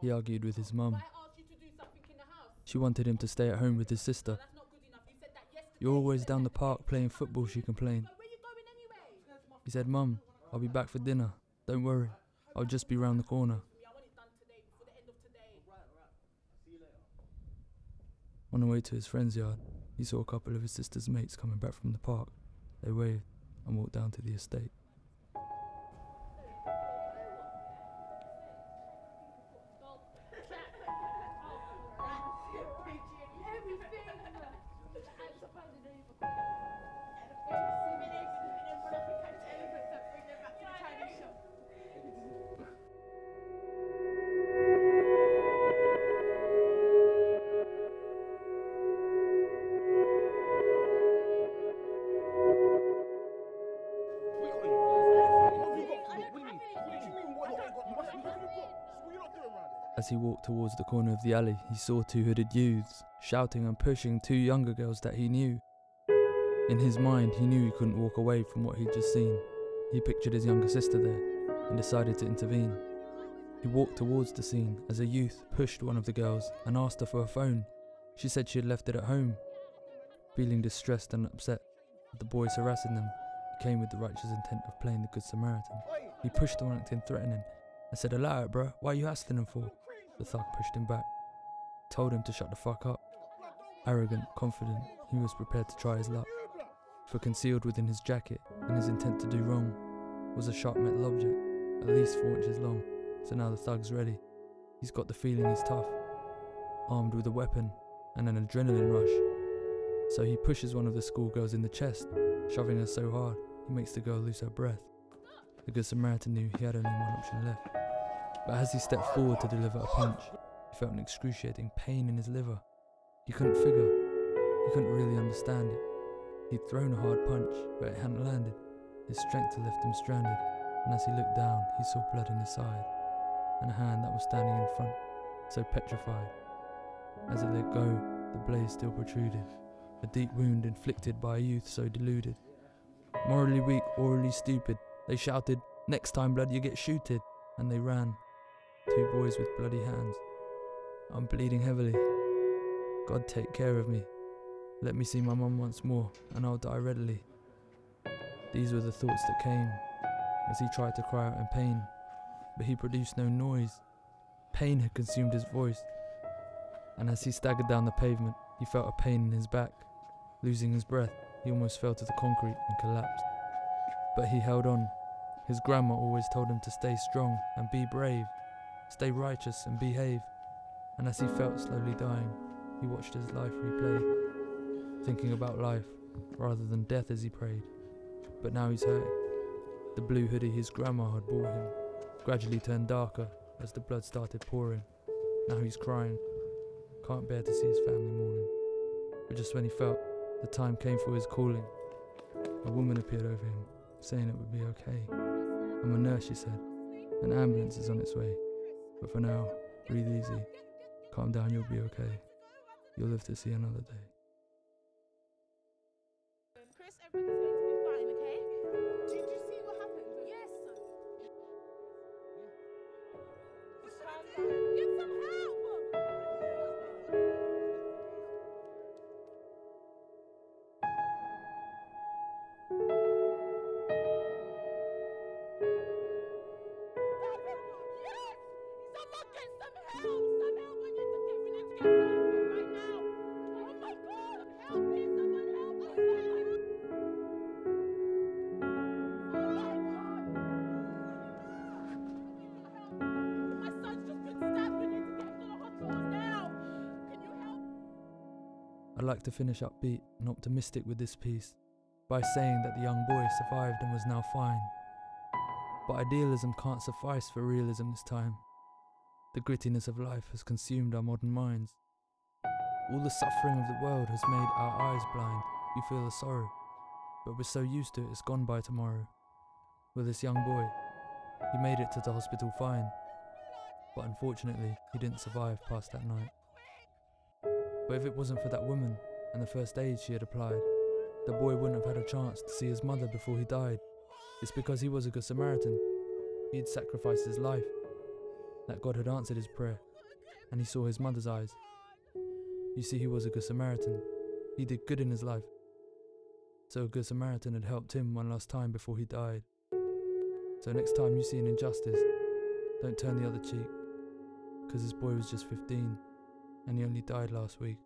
He argued with his mum. She wanted him to stay at home with his sister. You're always down the park playing football, she complained. He said, Mum, I'll be back for dinner. Don't worry, I'll just be round the corner. On the way to his friend's yard, he saw a couple of his sister's mates coming back from the park. They waved and walked down to the estate. As he walked towards the corner of the alley, he saw two hooded youths, shouting and pushing two younger girls that he knew. In his mind, he knew he couldn't walk away from what he'd just seen. He pictured his younger sister there, and decided to intervene. He walked towards the scene as a youth pushed one of the girls and asked her for a phone. She said she had left it at home. Feeling distressed and upset at the boys harassing them, he came with the righteous intent of playing the Good Samaritan. He pushed the one acting threatening and said, "Allow it, bruh, what are you hassling him for?" The thug pushed him back, told him to shut the fuck up. Arrogant, confident, he was prepared to try his luck. For concealed within his jacket, and his intent to do wrong, was a sharp metal object, at least 4 inches long. So now the thug's ready. He's got the feeling he's tough, armed with a weapon and an adrenaline rush. So he pushes one of the schoolgirls in the chest, shoving her so hard, he makes the girl lose her breath. The Good Samaritan knew he had only one option left. But as he stepped forward to deliver a punch, he felt an excruciating pain in his liver. He couldn't really understand it. He'd thrown a hard punch, but it hadn't landed. His strength had left him stranded, and as he looked down, he saw blood in his side, and a hand that was standing in front, so petrified. As it let go, the blade still protruded, a deep wound inflicted by a youth so deluded. Morally weak, orally stupid, they shouted, "Next time, blood, you get shooted," and they ran. 2 boys with bloody hands. I'm bleeding heavily. God, take care of me. Let me see my mum once more, and I'll die readily. These were the thoughts that came, as he tried to cry out in pain, but he produced no noise. Pain had consumed his voice, and as he staggered down the pavement, he felt a pain in his back. Losing his breath, he almost fell to the concrete and collapsed. But he held on. His grandma always told him to stay strong and be brave, stay righteous and behave. And as he felt slowly dying, he watched his life replay, thinking about life rather than death as he prayed. But now he's hurting. The blue hoodie his grandma had bought him gradually turned darker as the blood started pouring. Now he's crying, can't bear to see his family mourning. But just when he felt the time came for his calling, a woman appeared over him, saying it would be okay. "I'm a nurse," she said. "An ambulance is on its way. But for now, breathe easy. Calm down, you'll be okay. You'll live to see another day." Chris, everything's going to be fine, okay? Did you see what happened? Yes. Just calm down. Get some help! I'd like to finish upbeat and optimistic with this piece by saying that the young boy survived and was now fine. But idealism can't suffice for realism this time. The grittiness of life has consumed our modern minds. All the suffering of the world has made our eyes blind. We feel the sorrow, but we're so used to it, it's gone by tomorrow. With this young boy, he made it to the hospital fine, but unfortunately he didn't survive past that night. But if it wasn't for that woman and the first aid she had applied, the boy wouldn't have had a chance to see his mother before he died. It's because he was a Good Samaritan. He'd sacrificed his life. that God had answered his prayer, and he saw his mother's eyes. You see, he was a good Samaritan. He did good in his life. So a good Samaritan had helped him one last time before he died. So next time you see an injustice, don't turn the other cheek, because this boy was just 15, and he only died last week.